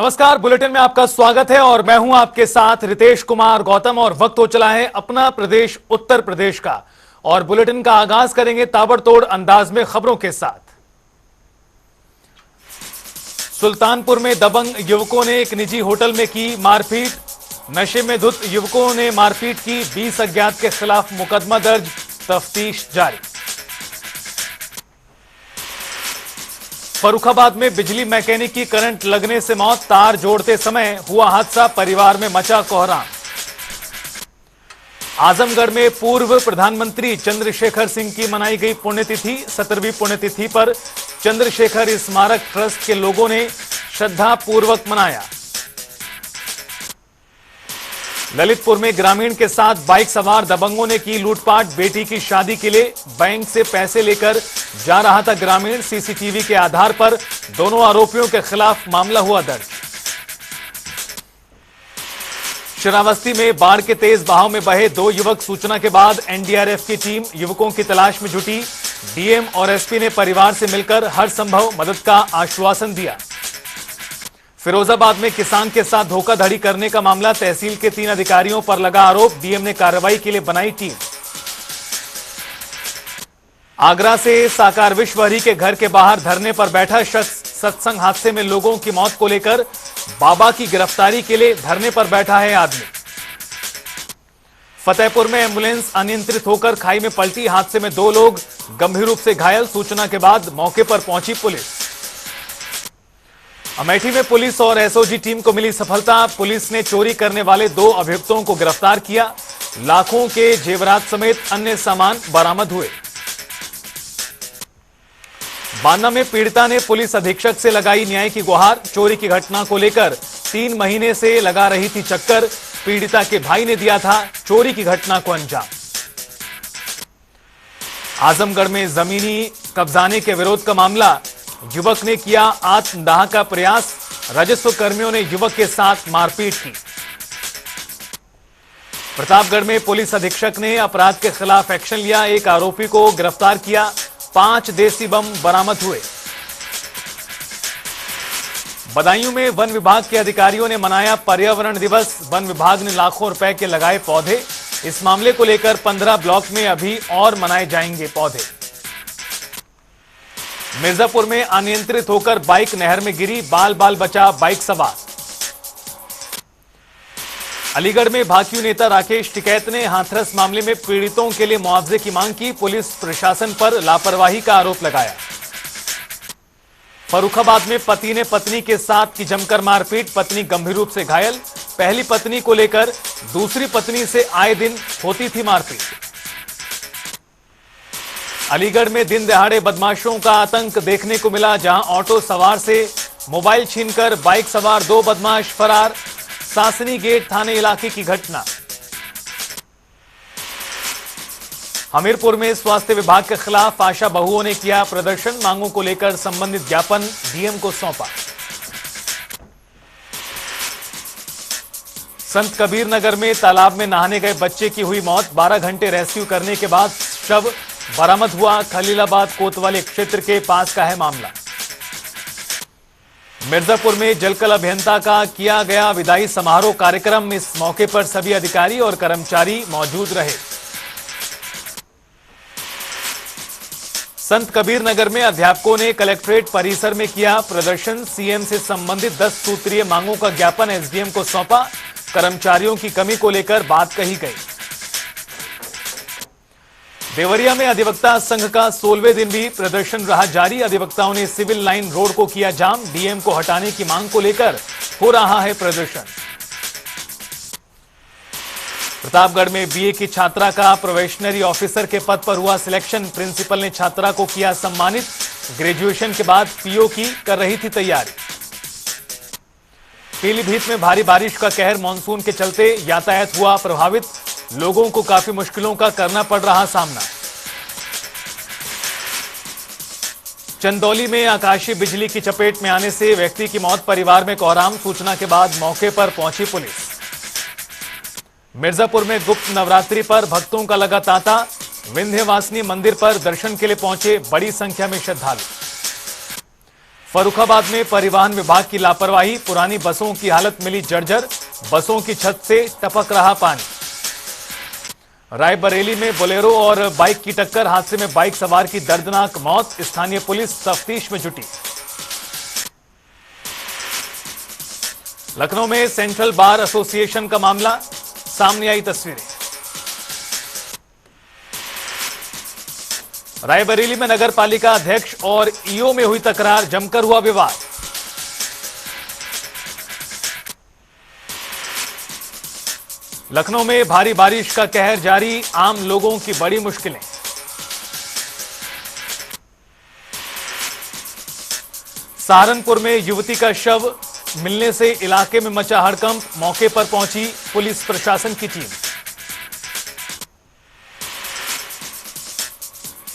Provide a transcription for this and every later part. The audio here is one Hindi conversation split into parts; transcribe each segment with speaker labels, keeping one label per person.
Speaker 1: नमस्कार, बुलेटिन में आपका स्वागत है और मैं हूं आपके साथ रितेश कुमार गौतम। और वक्त हो चला है अपना प्रदेश उत्तर प्रदेश का, और बुलेटिन का आगाज करेंगे ताबड़तोड़ अंदाज में खबरों के साथ। सुल्तानपुर में दबंग युवकों ने एक निजी होटल में की मारपीट। नशे में धुत युवकों ने मारपीट की, 20 अज्ञात के खिलाफ मुकदमा दर्ज, तफ्तीश जारी। फर्रुखाबाद में बिजली मैकेनिक की करंट लगने से मौत, तार जोड़ते समय हुआ हादसा, परिवार में मचा कोहराम। आजमगढ़ में पूर्व प्रधानमंत्री चंद्रशेखर सिंह की मनाई गई पुण्यतिथि। 17वीं पुण्यतिथि पर चंद्रशेखर स्मारक ट्रस्ट के लोगों ने श्रद्धापूर्वक मनाया। ललितपुर में ग्रामीण के साथ बाइक सवार दबंगों ने की लूटपाट। बेटी की शादी के लिए बैंक से पैसे लेकर जा रहा था ग्रामीण। सीसीटीवी के आधार पर दोनों आरोपियों के खिलाफ मामला हुआ दर्ज। श्रावस्ती में बाढ़ के तेज बहाव में बहे 2 युवक, सूचना के बाद एनडीआरएफ की टीम युवकों की तलाश में जुटी। डीएम और एसपी ने परिवार से मिलकर हर संभव मदद का आश्वासन दिया। फिरोजाबाद में किसान के साथ धोखाधड़ी करने का मामला, तहसील के 3 अधिकारियों पर लगा आरोप। डीएम ने कार्रवाई के लिए बनाई टीम। आगरा से साकार विश्वहरि के घर के बाहर धरने पर बैठा शख्स, सत्संग हादसे में लोगों की मौत को लेकर बाबा की गिरफ्तारी के लिए धरने पर बैठा है आदमी। फतेहपुर में एम्बुलेंस अनियंत्रित होकर खाई में पलटी, हादसे में 2 लोग गंभीर रूप से घायल। सूचना के बाद मौके पर पहुंची पुलिस। अमेठी में पुलिस और एसओजी टीम को मिली सफलता। पुलिस ने चोरी करने वाले 2 अभियुक्तों को गिरफ्तार किया। लाखों के जेवरात समेत अन्य सामान बरामद हुए। बांदा में पीड़िता ने पुलिस अधीक्षक से लगाई न्याय की गुहार। चोरी की घटना को लेकर 3 महीने से लगा रही थी चक्कर। पीड़िता के भाई ने दिया था चोरी की घटना को अंजाम। आजमगढ़ में जमीनी कब्जाने के विरोध का मामला, युवक ने किया आत्मदाह का प्रयास। राजस्व कर्मियों ने युवक के साथ मारपीट की। प्रतापगढ़ में पुलिस अधीक्षक ने अपराध के खिलाफ एक्शन लिया। एक आरोपी को गिरफ्तार किया। 5 देसी बम बरामद हुए। बदायूं में वन विभाग के अधिकारियों ने मनाया पर्यावरण दिवस। वन विभाग ने लाखों रुपए के लगाए पौधे। इस मामले को लेकर 15 ब्लॉक में अभी और मनाए जाएंगे पौधे। मिर्जापुर में अनियंत्रित होकर बाइक नहर में गिरी, बाल बाल बचा बाइक सवार। अलीगढ़ में भाकियू नेता राकेश टिकैत ने हाथरस मामले में पीड़ितों के लिए मुआवजे की मांग की। पुलिस प्रशासन पर लापरवाही का आरोप लगाया। फर्रुखाबाद में पति ने पत्नी के साथ की जमकर मारपीट, पत्नी गंभीर रूप से घायल। पहली पत्नी को लेकर दूसरी पत्नी से आए दिन होती थी मारपीट। अलीगढ़ में दिन दहाड़े बदमाशों का आतंक देखने को मिला, जहां ऑटो सवार से मोबाइल छीनकर बाइक सवार 2 बदमाश फरार। सासनी गेट थाने इलाके की घटना। हमीरपुर में स्वास्थ्य विभाग के खिलाफ आशा बहुओं ने किया प्रदर्शन। मांगों को लेकर संबंधित ज्ञापन डीएम को सौंपा। संत कबीर नगर में तालाब में नहाने गए बच्चे की हुई मौत। 12 घंटे रेस्क्यू करने के बाद शव बरामद हुआ। खलीलाबाद कोतवाली क्षेत्र के पास का है मामला। मिर्जापुर में जलकल अभियंता का किया गया विदाई समारोह कार्यक्रम। इस मौके पर सभी अधिकारी और कर्मचारी मौजूद रहे। संत कबीर नगर में अध्यापकों ने कलेक्ट्रेट परिसर में किया प्रदर्शन। सीएम से संबंधित 10 सूत्रीय मांगों का ज्ञापन एसडीएम को सौंपा। कर्मचारियों की कमी को लेकर बात कही गई। देवरिया में अधिवक्ता संघ का 16वें दिन भी प्रदर्शन रहा जारी। अधिवक्ताओं ने सिविल लाइन रोड को किया जाम। डीएम को हटाने की मांग को लेकर हो रहा है प्रदर्शन। प्रतापगढ़ में बीए की छात्रा का प्रोबेशनरी ऑफिसर के पद पर हुआ सिलेक्शन। प्रिंसिपल ने छात्रा को किया सम्मानित। ग्रेजुएशन के बाद पीओ की कर रही थी तैयारी। पीलीभीत में भारी बारिश का कहर, मानसून के चलते यातायात हुआ प्रभावित। लोगों को काफी मुश्किलों का करना पड़ रहा सामना। चंदौली में आकाशीय बिजली की चपेट में आने से व्यक्ति की मौत, परिवार में कोहराम। सूचना के बाद मौके पर पहुंची पुलिस। मिर्जापुर में गुप्त नवरात्रि पर भक्तों का लगा तांता। विंध्यवासिनी मंदिर पर दर्शन के लिए पहुंचे बड़ी संख्या में श्रद्धालु। फर्रुखाबाद में परिवहन विभाग की लापरवाही, पुरानी बसों की हालत मिली जर्जर, बसों की छत से टपक रहा पानी। रायबरेली में बोलेरो और बाइक की टक्कर, हादसे में बाइक सवार की दर्दनाक मौत, स्थानीय पुलिस तफ्तीश में जुटी। लखनऊ में सेंट्रल बार एसोसिएशन का मामला, सामने आई तस्वीरें। रायबरेली में नगर पालिका अध्यक्ष और ईओ में हुई तकरार, जमकर हुआ विवाद। लखनऊ में भारी बारिश का कहर जारी, आम लोगों की बड़ी मुश्किलें। सहारनपुर में युवती का शव मिलने से इलाके में मचा हड़कंप, मौके पर पहुंची पुलिस प्रशासन की टीम।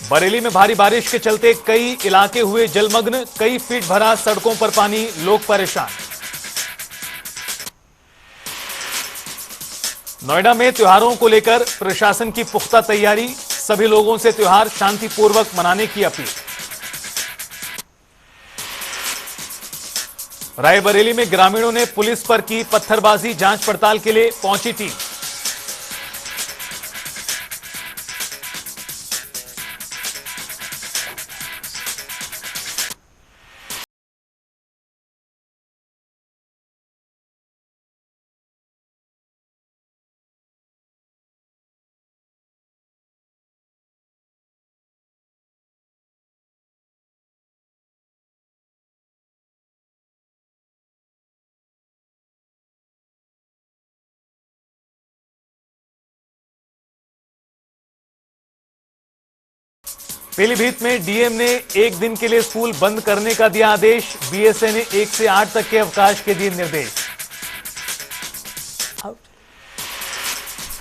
Speaker 1: बरेली में भारी बारिश के चलते कई इलाके हुए जलमग्न, कई फीट भरा सड़कों पर पानी, लोग परेशान। नोएडा में त्योहारों को लेकर प्रशासन की पुख्ता तैयारी, सभी लोगों से त्योहार शांतिपूर्वक मनाने की अपील। रायबरेली में ग्रामीणों ने पुलिस पर की पत्थरबाजी, जांच पड़ताल के लिए पहुंची टीम। पीलीभीत में डीएम ने एक दिन के लिए स्कूल बंद करने का दिया आदेश, बीएसए ने 1 से 8 तक के अवकाश के दिए निर्देश।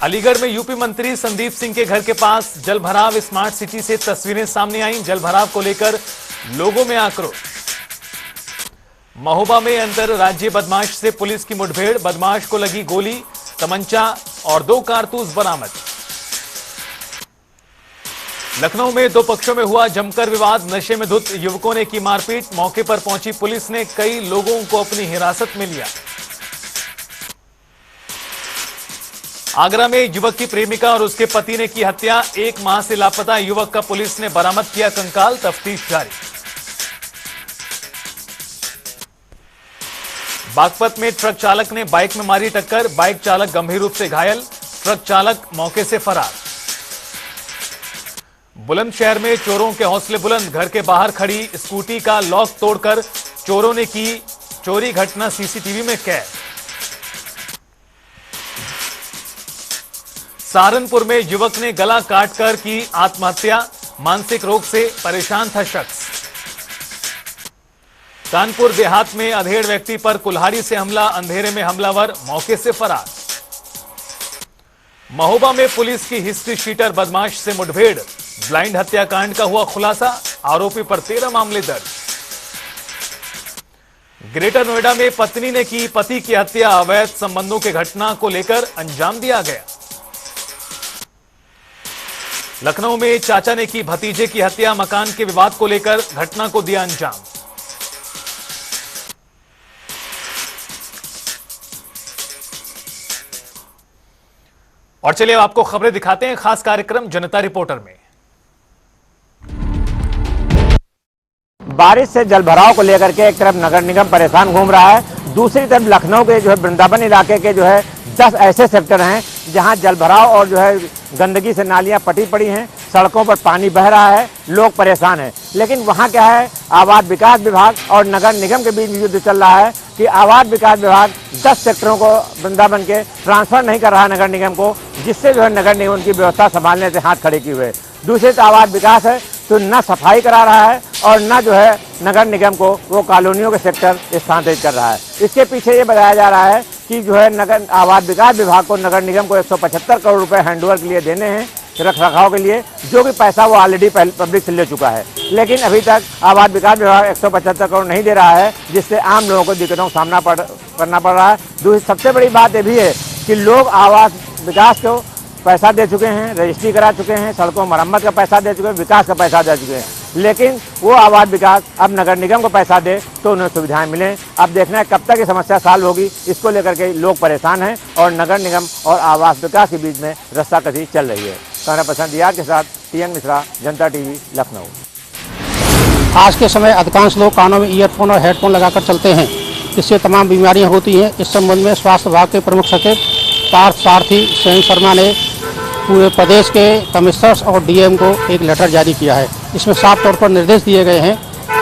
Speaker 1: अलीगढ़ में यूपी मंत्री संदीप सिंह के घर के पास जलभराव, स्मार्ट सिटी से तस्वीरें सामने आईं, जलभराव को लेकर लोगों में आक्रोश। महोबा में अंतरराज्यीय बदमाश से पुलिस की मुठभेड़, बदमाश को लगी गोली, तमंचा और 2 कारतूस बरामद। लखनऊ में 2 पक्षों में हुआ जमकर विवाद, नशे में धुत युवकों ने की मारपीट, मौके पर पहुंची पुलिस ने कई लोगों को अपनी हिरासत में लिया। आगरा में युवक की प्रेमिका और उसके पति ने की हत्या, 1 माह से लापता युवक का पुलिस ने बरामद किया कंकाल, तफ्तीश जारी। बागपत में ट्रक चालक ने बाइक में मारी टक्कर, बाइक चालक गंभीर रूप से घायल, ट्रक चालक मौके से फरार। बुलंदशहर में चोरों के हौसले बुलंद, घर के बाहर खड़ी स्कूटी का लॉक तोड़कर चोरों ने की चोरी, घटना सीसीटीवी में कैद। सहारनपुर में युवक ने गला काटकर की आत्महत्या, मानसिक रोग से परेशान था शख्स। कानपुर देहात में अधेड़ व्यक्ति पर कुल्हाड़ी से हमला, अंधेरे में हमलावर मौके से फरार। महोबा में पुलिस की हिस्ट्री शीटर बदमाश से मुठभेड़, ब्लाइंड हत्याकांड का हुआ खुलासा, आरोपी पर 13 मामले दर्ज। ग्रेटर नोएडा में पत्नी ने की पति की हत्या, अवैध संबंधों के घटना को लेकर अंजाम दिया गया। लखनऊ में चाचा ने की भतीजे की हत्या, मकान के विवाद को लेकर घटना को दिया अंजाम। और चलिए आपको खबरें दिखाते हैं खास कार्यक्रम जनता रिपोर्टर में।
Speaker 2: बारिश से जलभराव को लेकर के एक तरफ नगर निगम परेशान घूम रहा है, दूसरी तरफ लखनऊ के वृंदावन इलाके के 10 ऐसे सेक्टर हैं जहां जलभराव और गंदगी से नालियां पटी पड़ी हैं, सड़कों पर पानी बह रहा है, लोग परेशान हैं। लेकिन वहां क्या है, आवास विकास विभाग और नगर निगम के बीच युद्ध चल रहा है कि आवास विकास विभाग 10 सेक्टरों को वृंदावन के ट्रांसफर नहीं कर रहा है नगर निगम को, जिससे नगर निगम की व्यवस्था संभालने से हाथ खड़े किए हुए। दूसरे तो आवास विकास है तो न सफाई करा रहा है और न नगर निगम को वो कॉलोनियों के सेक्टर स्थानांतरित कर रहा है। इसके पीछे ये बताया जा रहा है कि नगर आवास विकास विभाग को नगर निगम को 175 करोड़ रुपए हैंडओवर के लिए देने हैं रख रखाव के लिए, जो कि पैसा वो ऑलरेडी पब्लिक से ले चुका है। लेकिन अभी तक आवास विकास विभाग 175 करोड़ नहीं दे रहा है, जिससे आम लोगों को दिक्कतों का सामना करना पड़ रहा है। दूसरी सबसे बड़ी बात ये भी है कि लोग आवास विकास को पैसा दे चुके हैं, रजिस्ट्री करा चुके हैं, सड़कों मरम्मत का पैसा दे चुके हैं, विकास का पैसा दे चुके हैं, लेकिन वो आवास विकास अब नगर निगम को पैसा दे तो उन्हें सुविधाएं मिलें। अब देखना है कब तक ये समस्या सॉल्व होगी, इसको लेकर के लोग परेशान हैं और नगर निगम और आवास विकास के बीच में रस्साकसी चल रही है। कैमरा पर्सन दियार के साथ टीएन मिश्रा, जनता टीवी, लखनऊ।
Speaker 3: आज के समय अधिकांश लोग कानों में ईयरफोन और हेडफोन लगाकर चलते हैं, इससे तमाम बीमारियां होती हैं। इस संबंध में स्वास्थ्य विभाग के प्रमुख सचिव पार्थ सारथी सेन शर्मा ने पूरे प्रदेश के कमिश्नर्स और डीएम को एक लेटर जारी किया है। इसमें साफ तौर पर निर्देश दिए गए हैं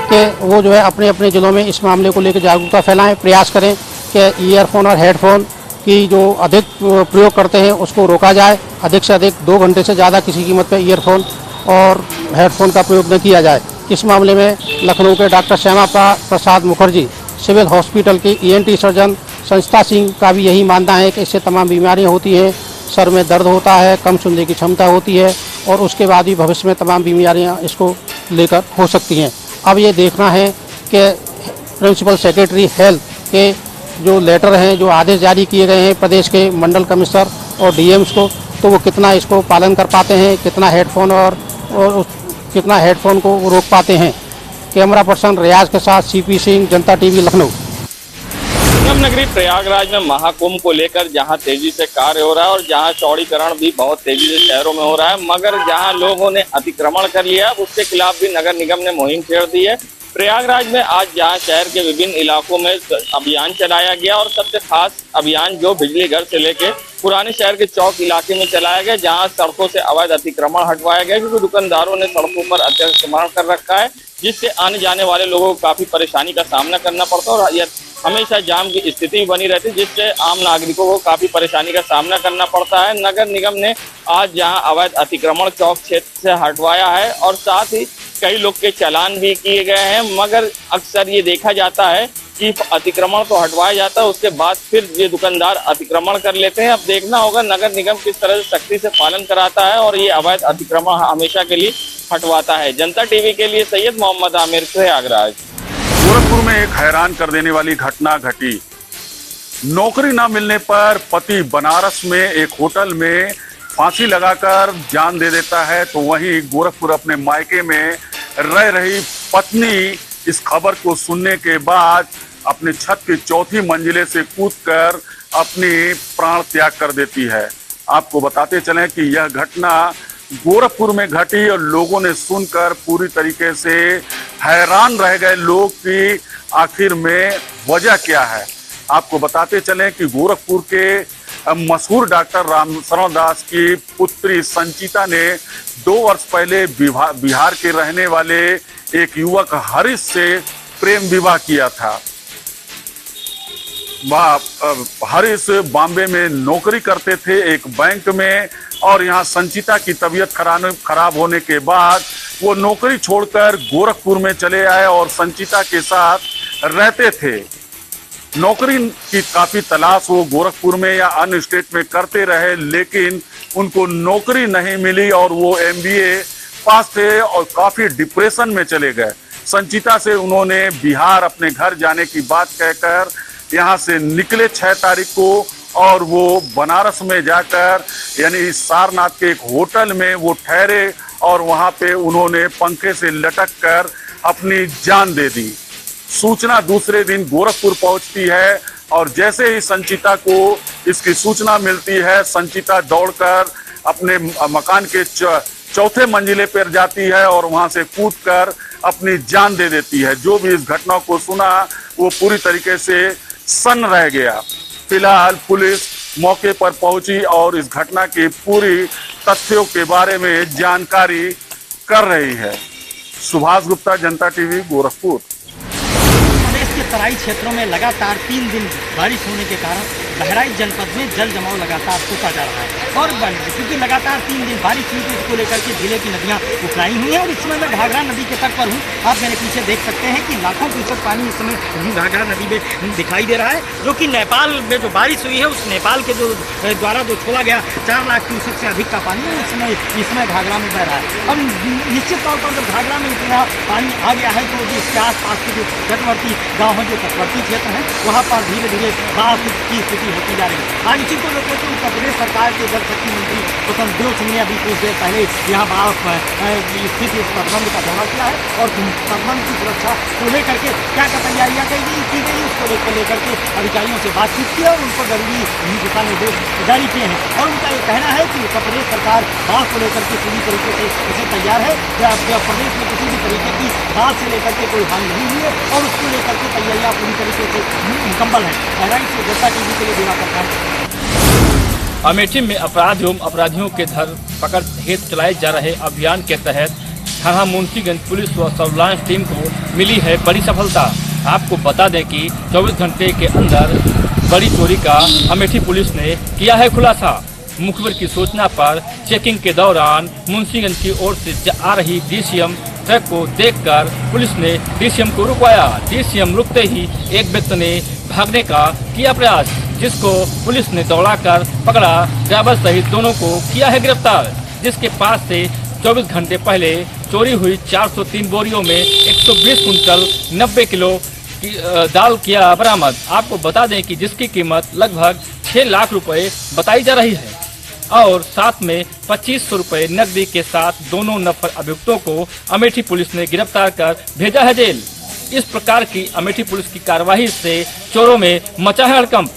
Speaker 3: कि वो जो है अपने अपने जिलों में इस मामले को लेकर जागरूकता फैलाएं, प्रयास करें कि ईयरफोन और हेडफोन की जो अधिक प्रयोग करते हैं उसको रोका जाए। अधिक से अधिक 2 घंटे से ज़्यादा किसी कीमत पर ईयरफोन और हेडफोन का प्रयोग न किया जाए। इस मामले में लखनऊ के doctor Shyama Prasad Mukherjee civil hospital के ENT सर्जन संस्था सिंह का भी यही मानना है कि इससे तमाम बीमारियां होती हैं। सर में दर्द होता है, कम सुनने की क्षमता होती है और उसके बाद भी भविष्य में तमाम बीमारियां इसको लेकर हो सकती हैं। अब ये देखना है कि प्रिंसिपल सेक्रेटरी हेल्थ के जो लेटर हैं, जो आदेश जारी किए गए हैं प्रदेश के मंडल कमिश्नर और DMs को, तो वो कितना इसको पालन कर पाते हैं, कितना हेडफोन को रोक पाते हैं। कैमरा पर्सन रियाज के साथ CP सिंह, जनता टीवी, लखनऊ।
Speaker 4: संगम नगरी प्रयागराज में महाकुंभ को लेकर जहां तेजी से कार्य हो रहा है और जहां चौड़ीकरण भी बहुत तेजी से शहरों में हो रहा है, मगर जहां लोगों ने अतिक्रमण कर लिया उसके खिलाफ भी नगर निगम ने मुहिम छेड़ दी है। प्रयागराज में आज जहां शहर के विभिन्न इलाकों में अभियान चलाया गया और सबसे खास अभियान जो बिजली घर से लेके पुराने शहर के चौक इलाके में चलाया गया, जहां सड़कों से अवैध अतिक्रमण हटवाया गया, क्योंकि दुकानदारों ने सड़कों पर अतिक्रमण कर रखा है, जिससे आने जाने वाले लोगों को काफी परेशानी का सामना करना पड़ता है और यह हमेशा जाम की स्थिति बनी रहती है, जिससे आम नागरिकों को काफी परेशानी का सामना करना पड़ता है। नगर निगम ने आज जहां अवैध अतिक्रमण चौक क्षेत्र से हटवाया है और साथ ही कई लोग के चालान भी किए गए हैं, मगर अक्सर ये देखा जाता है कि अतिक्रमण तो हटवाया जाता है, उसके बाद फिर ये दुकानदार अतिक्रमण कर लेते हैं। अब देखना होगा नगर निगम किस तरह से सख्ती से पालन कराता है और ये अवैध अतिक्रमण हमेशा के लिए हटवाता है। जनता टीवी के लिए सैयद मोहम्मद आमिर, प्रयागराज।
Speaker 5: गोरखपुर में एक हैरान कर देने वाली घटना घटी। नौकरी न मिलने पर पति बनारस में एक होटल में फांसी लगाकर जान दे देता है, तो वहीं गोरखपुर अपने मायके में रह रही पत्नी इस खबर को सुनने के बाद अपने छत की 4थी मंजिले से कूदकर अपनी प्राण त्याग कर देती है। आपको बताते चलें कि यह घटना गोरखपुर में घटी और लोगों ने सुनकर पूरी तरीके से हैरान रह गए लोग कि आखिर में वजह क्या है। आपको बताते चलें कि गोरखपुर के मशहूर डॉक्टर राम शरण दास की पुत्री संचिता ने 2 वर्ष पहले बिहार के रहने वाले एक युवक हरीश से प्रेम विवाह किया था। हरीश बॉम्बे में नौकरी करते थे एक बैंक में, और यहाँ संचिता की तबीयत खराब होने के बाद वो नौकरी छोड़कर गोरखपुर में चले आए और संचिता के साथ रहते थे। नौकरी की काफी तलाश वो गोरखपुर में या अन्य स्टेट में करते रहे, लेकिन उनको नौकरी नहीं मिली और वो MBA पास थे और काफी डिप्रेशन में चले गए। संचिता से उन्होंने बिहार अपने घर जाने की बात कहकर यहाँ से निकले 6 तारीख को, और वो बनारस में जाकर यानी सारनाथ के एक होटल में वो ठहरे और वहाँ पे उन्होंने पंखे से लटक कर अपनी जान दे दी। सूचना दूसरे दिन गोरखपुर पहुंचती है और जैसे ही संचिता को इसकी सूचना मिलती है, संचिता दौड़कर अपने मकान के 4थे मंजिले पर जाती है और वहां से कूदकर अपनी जान दे देती है। जो भी इस घटना को सुना वो पूरी तरीके से सन्न रह गया। फिलहाल पुलिस मौके पर पहुंची और इस घटना के पूरी तथ्यों के बारे में जानकारी कर रही है। सुभाष गुप्ता, जनता टीवी, गोरखपुर।
Speaker 6: प्रदेश के तराई क्षेत्रों में लगातार 3 दिन बारिश होने के कारण बहराइच जनपद में जल जमाव लगातार होता जा रहा है और बढ़ रहा है, क्योंकि लगातार 3 दिन बारिश हुई तो इसको लेकर के जिले की नदियां उफराई हुई हैं। और इस समय मैं घाघरा नदी के तट पर हूँ। आप मेरे पीछे देख सकते हैं कि लाखों क्यूसेक पानी इस समय घाघरा नदी में दिखाई दे रहा है, जो कि नेपाल में जो बारिश हुई है उस नेपाल के जो द्वारा जो छोड़ा गया 4 लाख क्यूसेक से अधिक का पानी इसमें घाघरा में बह रहा है। अब निश्चित तौर पर जब घाघरा में इतना पानी आ गया है तो इसके आसपास के जो तटवर्ती गाँव हैं, जो तटवर्ती क्षेत्र हैं, वहाँ पर धीरे धीरे बाढ़ की स्थिति होती जा रही है। आज इसी को लेकर उत्तर प्रदेश सरकार के जल जल शक्ति मंत्री स्वतंत्र देव सिंह ने अभी कुछ देर पहले यहाँ स्थित इस तटबंध का दौरा किया है और तटबंध की सुरक्षा को लेकर के क्या क्या तैयारियां की गई उसको लेकर के अधिकारियों से बातचीत की और उन पर जरूरी दिशा निर्देश जारी किए हैं। और उनका ये कहना है कि उत्तर प्रदेश सरकार बाढ़ को लेकर के पूरी तरीके से इसे तैयार है। प्रदेश में किसी भी तरीके की बाढ़ से लेकर के कोई हानि नहीं हुई है और उसको लेकर के तैयारियां पूरी तरीके से मुकम्मल है। बहराइच से जनता टीवी के लिए दिवाकर खान।
Speaker 7: अमेठी में अपराध एवं अपराधियों के धर पकड़ हेतु चलाए जा रहे अभियान के तहत थाना मुंशीगंज पुलिस व सर्विलांस टीम को मिली है बड़ी सफलता। आपको बता दें कि 24 घंटे के अंदर बड़ी चोरी का अमेठी पुलिस ने किया है खुलासा। मुखबिर की सूचना पर चेकिंग के दौरान मुंशीगंज की ओर से आ रही डीसीएम ट्रक को देखकर पुलिस ने डीसीएम को रुकवाया। डीसीएम रुकते ही एक व्यक्ति ने भागने का किया प्रयास, जिसको पुलिस ने दौड़ाकर पकड़ा। ड्राइवर सहित दोनों को किया है गिरफ्तार, जिसके पास से 24 घंटे पहले चोरी हुई 403 बोरियों में 120 कुंटल 90 किलो की दाल किया बरामद। आपको बता दें कि जिसकी कीमत लगभग 6 लाख रुपए बताई जा रही है और साथ में 2500 रुपए नकदी के साथ दोनों नफर अभियुक्तों को अमेठी पुलिस ने गिरफ्तार कर भेजा है जेल। इस प्रकार की अमेठी पुलिस की कार्रवाई से चोरों में मचा है हड़कंप।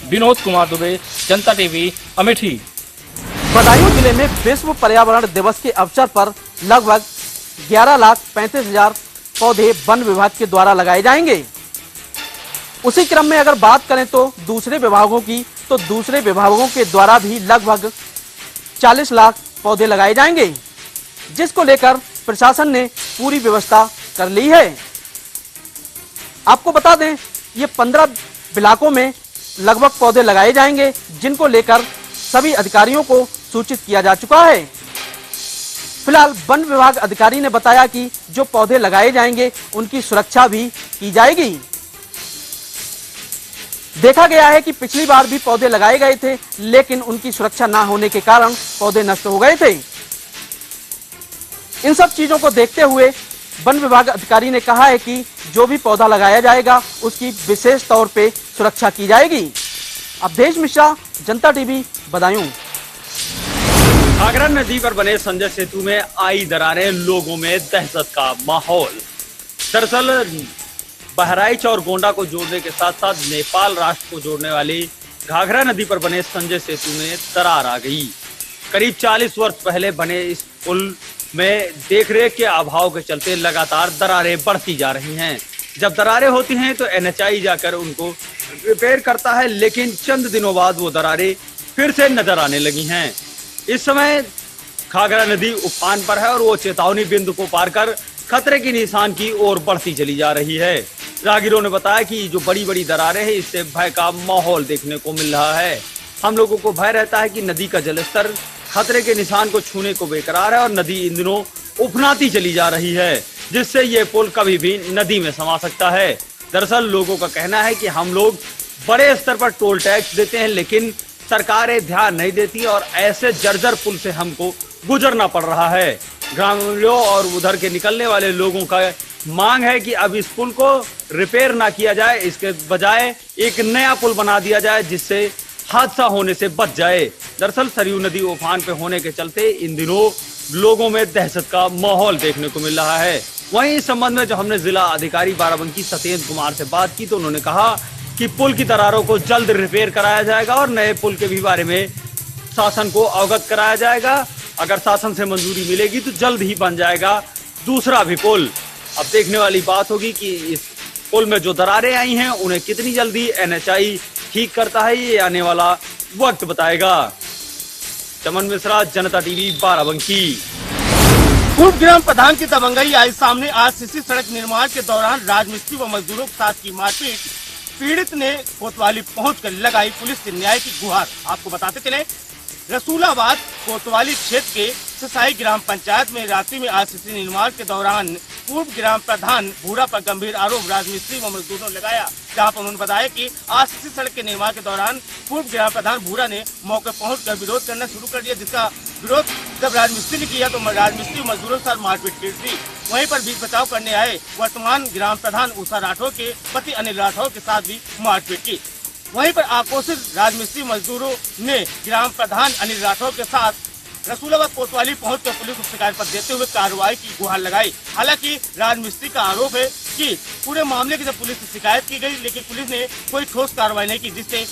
Speaker 7: विनोद कुमार दुबे, जनता टीवी, अमेठी।
Speaker 8: बदायूं जिले में विश्व पर्यावरण दिवस के अवसर पर लगभग 11,35,000 पौधे वन विभाग के द्वारा लगाए जाएंगे। उसी क्रम में अगर बात करें तो दूसरे विभागों की, तो दूसरे विभागों के द्वारा भी लगभग 40 लाख पौधे लगाए जाएंगे, जिसको लेकर प्रशासन ने पूरी व्यवस्था कर ली है। आपको बता दें, ये 15 ब्लॉकों में लगभग पौधे लगाए जाएंगे, जिनको लेकर सभी अधिकारियों को सूचित किया जा चुका है। फिलहाल वन विभाग अधिकारी ने बताया कि जो पौधे लगाए जाएंगे उनकी सुरक्षा भी की जाएगी। देखा गया है कि पिछली बार भी पौधे लगाए गए थे, लेकिन उनकी सुरक्षा ना होने के कारण पौधे नष्ट हो गए थे। इन सब चीजों को देखते हुए वन विभाग अधिकारी ने कहा है कि जो भी पौधा लगाया जाएगा उसकी विशेष तौर पे सुरक्षा की जाएगी। अवधेश मिश्रा, जनता टीवी, बदायूं।
Speaker 9: घाघरा नदी पर बने संजय सेतु में आई दरारें, लोगों में दहशत का माहौल। दरअसल बहराइच और गोंडा को जोड़ने के साथ साथ नेपाल राष्ट्र को जोड़ने वाली घाघरा नदी पर बने संजय सेतु में दरार आ गई। करीब 40 वर्ष पहले बने इस पुल में देखरेख के अभाव के चलते लगातार दरारें बढ़ती जा रही हैं। जब दरारें होती हैं तो NHI जाकर उनको रिपेयर करता है, लेकिन चंद दिनों बाद वो दरारें फिर से नजर आने लगी हैं। इस समय घाघरा नदी उफान पर है और वो चेतावनी बिंदु को पार कर खतरे के निशान की ओर बढ़ती चली जा रही है। राहगीरों ने बताया कि जो बड़ी बड़ी दरारें हैं, इससे भय का माहौल देखने को मिल रहा है। हम लोगों को भय रहता है कि नदी का जलस्तर खतरे के निशान को छूने को बेकरार है और नदी इन दिनों उफनाती चली जा रही है, जिससे ये पुल कभी भी नदी में समा सकता है। दरअसल लोगों का कहना है कि हम लोग बड़े स्तर पर टोल टैक्स देते हैं, लेकिन सरकारें ध्यान नहीं देती और ऐसे जर्जर पुल से हमको गुजरना पड़ रहा है। ग्रामीणों और उधर के निकलने वाले लोगों का मांग है कि अब इस पुल को रिपेयर ना किया जाए, इसके बजाय एक नया पुल बना दिया जाए, जिससे हादसा होने से बच जाए। दरअसल सरयू नदी उफान पे होने के चलते इन दिनों लोगों में दहशत का माहौल देखने को मिल रहा है। वहीं इस संबंध में जब हमने जिला अधिकारी बाराबंकी सत्येंद्र कुमार से बात की तो उन्होंने कहा कि पुल की दरारों को जल्द रिपेयर कराया जाएगा और नए पुल के भी बारे में शासन को अवगत कराया जाएगा। अगर शासन से मंजूरी मिलेगी तो जल्द ही बन जाएगा दूसरा भी पुल। अब देखने वाली बात होगी कि इस पुल में जो दरारें आई हैं उन्हें कितनी जल्दी NHI ठीक करता है, ये आने वाला वक्त बताएगा। चमन मिश्रा, जनता टीवी, बाराबंकी।
Speaker 10: पूर्व ग्राम प्रधान की दबंगई आई सामने। RCC सड़क निर्माण के दौरान राजमिस्त्री व मजदूरों के साथ की मारपीट, पीड़ित ने कोतवाली पहुंचकर लगाई पुलिस से न्याय की गुहार। आपको बताते चले, रसूलाबाद कोतवाली क्षेत्र के ससाई ग्राम पंचायत में रात्रि में RCC निर्माण के दौरान पूर्व ग्राम प्रधान भूरा पर गंभीर आरोप राजमिस्त्री व मजदूरों ने लगाया। जहां पर उन्होंने बताया कि RCC सड़क के निर्माण के दौरान पूर्व ग्राम प्रधान भूरा ने मौके पहुंचकर विरोध करना शुरू कर दिया, जिसका विरोध जब राजमिस्त्री ने किया तो राजमिस्त्री मजदूरों के साथ मारपीट की थी। वहीं पर बीच बचाव करने आए वर्तमान ग्राम प्रधान उषा राठौर के पति अनिल राठौर के साथ भी मारपीट की। वहीं पर आक्रोशित राजमिस्त्री मजदूरों ने ग्राम प्रधान अनिल राठौर के साथ रसूलाबाद कोतवाली पहुंचकर पुलिस को शिकायत पत्र देते हुए कार्रवाई की गुहार लगाई। हालांकि राजमिस्त्री का आरोप है कि पूरे मामले की जब पुलिस से शिकायत की गई, लेकिन पुलिस ने कोई ठोस कार्रवाई नहीं की, जिससे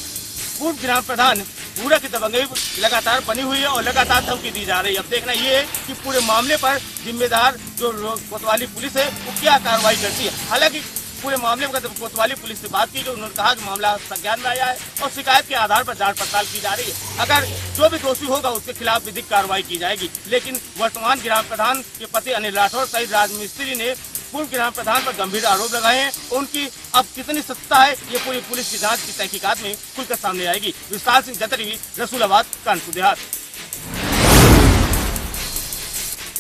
Speaker 10: पूर्व ग्राम प्रधान बूढ़ा की दबंगई लगातार बनी हुई है और लगातार धमकी दी जा रही है। अब देखना ये है कि पूरे मामले पर जिम्मेदार जो कोतवाली पुलिस है वो क्या कार्रवाई करती है। हालांकि पूरे मामले में कोतवाली पुलिस से बात की गई, उन्होंने कहा कि मामला संज्ञान में आया है और शिकायत के आधार पर जांच पड़ताल की जा रही है। अगर जो भी दोषी होगा उसके खिलाफ विधिक कार्रवाई की जाएगी। लेकिन वर्तमान ग्राम प्रधान के पति अनिल राठौर सहित राजमिस्त्री ने पूर्व ग्राम प्रधान पर गंभीर आरोप लगाए हैं। उनकी अब कितनी सत्ता है ये पूरी पुलिस की जांच की तहकीकात में खुलकर सामने आएगी। विशाल सिंह जतरी, रसूलाबाद, कानपुर देहात।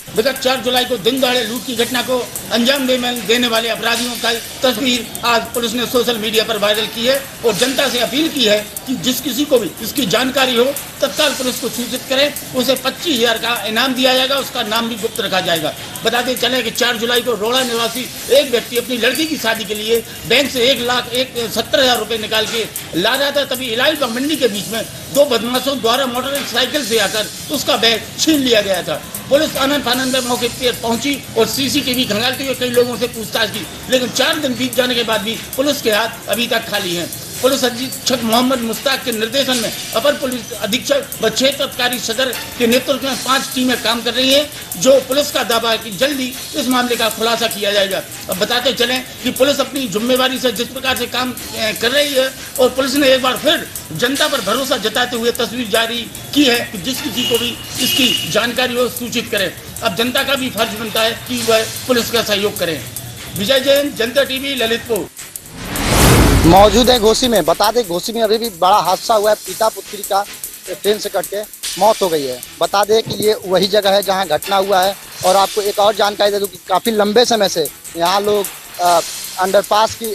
Speaker 11: विगत 4 जुलाई को दिन दहाड़े लूट की घटना को अंजाम देने वाले अपराधियों का तस्वीर आज पुलिस ने सोशल मीडिया पर वायरल की है और जनता से अपील की है कि जिस किसी को भी इसकी जानकारी हो तत्काल पुलिस को सूचित करें। उसे 25,000 का इनाम दिया जाएगा, उसका नाम भी गुप्त रखा जाएगा। बताते चले कि 4 जुलाई को रोड़ा निवासी एक व्यक्ति अपनी लड़की की शादी के लिए बैंक से 1,70,000 रुपए निकाल के ला रहा था, तभी इलाही मंडी के बीच में 2 बदमाशों द्वारा मोटरसाइकिल से आकर उसका बैग छीन लिया गया था। पुलिस आनंद फानंद में मौके पर पहुंची और सीसीटीवी खंगालते हुए कई लोगों से पूछताछ की, लेकिन 4 दिन बीत जाने के बाद भी पुलिस के हाथ अभी तक खाली हैं। पुलिस अधीक्षक मोहम्मद मुश्ताक के निर्देशन में अपर पुलिस अधीक्षक व क्षेत्र अधिकारी सदर के नेतृत्व में 5 टीमें काम कर रही हैं, जो पुलिस का दावा है कि जल्दी इस मामले का खुलासा किया जाएगा। अब बताते चलें कि पुलिस अपनी जिम्मेवारी से जिस प्रकार से काम कर रही है और पुलिस ने एक बार फिर जनता पर भरोसा जताते हुए तस्वीर जारी की है कि जिस किसी को भी इसकी जानकारी हो सूचित करें। अब जनता का भी फर्ज बनता है कि वह पुलिस का सहयोग करें। विजय जैन, जनता टीवी, ललितपुर।
Speaker 12: मौजूद है घोसी में। बता दें घोसी में अभी भी बड़ा हादसा हुआ है, पिता पुत्री का ट्रेन से कट के मौत हो गई है। बता दें कि ये वही जगह है जहां घटना हुआ है। और आपको एक और जानकारी दे दूं कि काफ़ी लंबे समय से यहाँ लोग अंडरपास की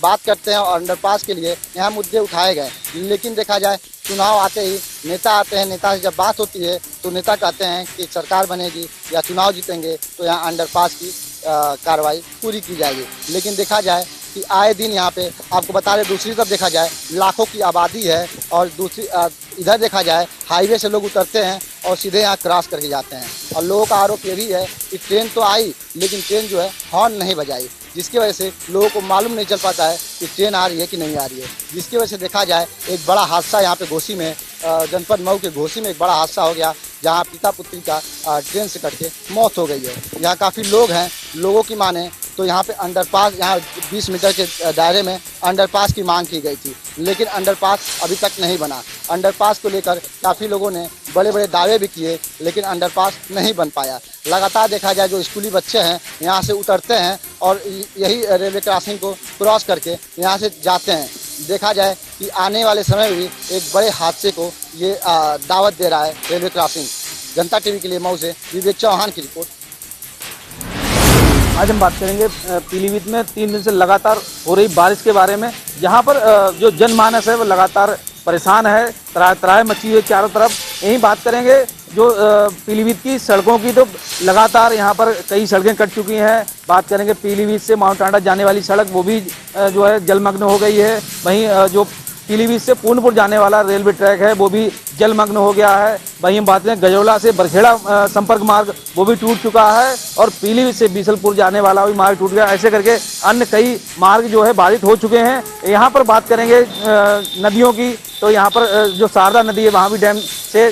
Speaker 12: बात करते हैं और अंडरपास के लिए यहाँ मुद्दे उठाए गए, लेकिन देखा जाए चुनाव आते ही नेता आते हैं, नेता से जब बात होती है तो नेता कहते हैं कि सरकार बनेगी या चुनाव जीतेंगे तो यहाँ अंडरपास की कार्रवाई पूरी की जाएगी। लेकिन देखा जाए कि आए दिन यहाँ पे आपको बता दें, दूसरी तरफ देखा जाए लाखों की आबादी है और दूसरी इधर देखा जाए हाईवे से लोग उतरते हैं और सीधे यहाँ क्रॉस करके जाते हैं। और लोगों का आरोप ये भी है कि ट्रेन तो आई लेकिन ट्रेन जो है हॉर्न नहीं बजाई, जिसकी वजह से लोगों को मालूम नहीं चल पाता है कि ट्रेन आ रही है कि नहीं आ रही है। जिसकी वजह से देखा जाए एक बड़ा हादसा यहाँ पे घोसी में, जनपद मऊ के घोसी में एक बड़ा हादसा हो गया, जहाँ पिता पुत्री का ट्रेन से कट के मौत हो गई है। यहाँ काफ़ी लोग हैं, लोगों की माने तो यहाँ पे अंडरपास, यहाँ 20 मीटर के दायरे में अंडरपास की मांग की गई थी, लेकिन अंडरपास अभी तक नहीं बना। अंडरपास को लेकर काफ़ी लोगों ने बड़े बड़े दावे भी किए, लेकिन अंडरपास नहीं बन पाया। लगातार देखा जाए जो स्कूली बच्चे हैं यहाँ से उतरते हैं और यही रेलवे क्रॉसिंग को क्रॉस करके यहाँ से जाते हैं। देखा जाए कि आने वाले समय में भी एक बड़े हादसे को ये दावत दे रहा है रेलवे क्रॉसिंग। जनता टीवी के लिए मऊ से विवेक चौहान की रिपोर्ट।
Speaker 8: आज हम बात करेंगे पीलीभीत में 3 दिन से लगातार हो रही बारिश के बारे में, जहां पर जो जनमानस है वो लगातार परेशान है, त्राह मची हुई है चारों तरफ। यही बात करेंगे जो पीलीभीत की सड़कों की, तो लगातार यहाँ पर कई सड़कें कट चुकी हैं। बात करेंगे पीलीभीत से माउंट टांडा जाने वाली सड़क, वो भी जो है जलमग्न हो गई है। वहीं जो पीलीभीत से पूर्णपुर जाने वाला रेलवे ट्रैक है वो भी जलमग्न हो गया है। वहीं हम बात करें गजौला से बरखेड़ा संपर्क मार्ग, वो भी टूट चुका है और पीलीभीत से बीसलपुर जाने वाला भी मार्ग टूट गया। ऐसे करके अन्य कई मार्ग जो है बाधित हो चुके हैं। यहाँ पर बात करेंगे नदियों की, तो यहाँ पर जो शारदा नदी है वहाँ भी डैम से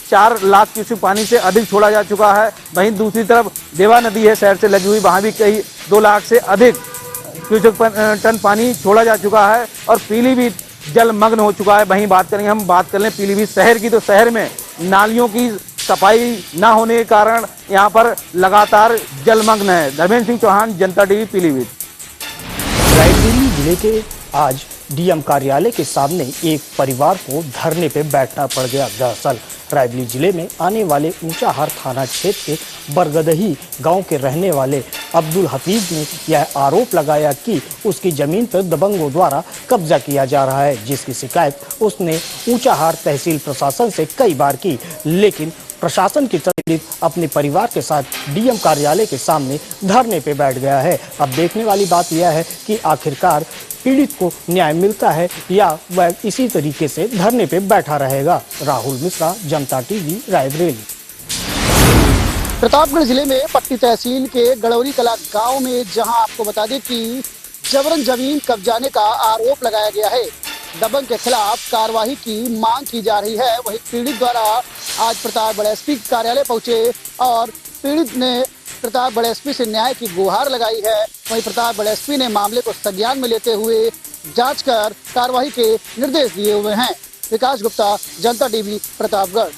Speaker 8: 4 लाख क्यूसेक पानी से अधिक छोड़ा जा चुका है। वहीं दूसरी तरफ देवा नदी है शहर से लगी हुई, वहाँ भी कई 2 लाख से अधिक क्यूसेक टन पानी छोड़ा जा चुका है और पीलीभीत जलमग्न हो चुका है। वहीं बात करेंगे, हम बात कर लें पीलीभीत शहर की, तो शहर में नालियों की सफाई ना होने के कारण यहाँ पर लगातार जलमग्न है। धर्मेंद्र सिंह चौहान, जनता टीवी, पीलीभीत।
Speaker 13: रायबरेली जिले के आज डीएम कार्यालय के सामने एक परिवार को धरने पे बैठना पड़ गया। दरअसल रायबरेली जिले में आने वाले ऊंचाहार थाना क्षेत्र के बरगदही गांव के रहने वाले अब्दुल हफीज ने यह आरोप लगाया कि उसकी जमीन पर दबंगों द्वारा कब्जा किया जा रहा है, जिसकी शिकायत उसने ऊंचाहार तहसील प्रशासन से कई बार की, लेकिन प्रशासन की तकलीफ अपने परिवार के साथ डीएम कार्यालय के सामने धरने पे बैठ गया है। अब देखने वाली बात यह है कि आखिरकार पीड़ित को न्याय मिलता है या वह इसी तरीके से धरने पे बैठा रहेगा। राहुल मिश्रा, जनता टीवी, रायबरेली।
Speaker 12: प्रतापगढ़ जिले में पट्टी तहसील के गड़ौरी कला गांव में जहां आपको बता दें कि जबरन जमीन कब्जाने का आरोप लगाया गया है, दबंग के खिलाफ कार्रवाई की मांग की जा रही है। वहीं पीड़ित द्वारा आज प्रतापगढ़ एसपी कार्यालय पहुंचे और पीड़ित ने प्रतापगढ़ एसपी से न्याय की गुहार लगाई है। वहीं प्रतापगढ़ एसपी ने मामले को संज्ञान में लेते हुए जांच कर कार्रवाई के निर्देश दिए हुए हैं। विकास गुप्ता, जनता टीवी, प्रतापगढ़।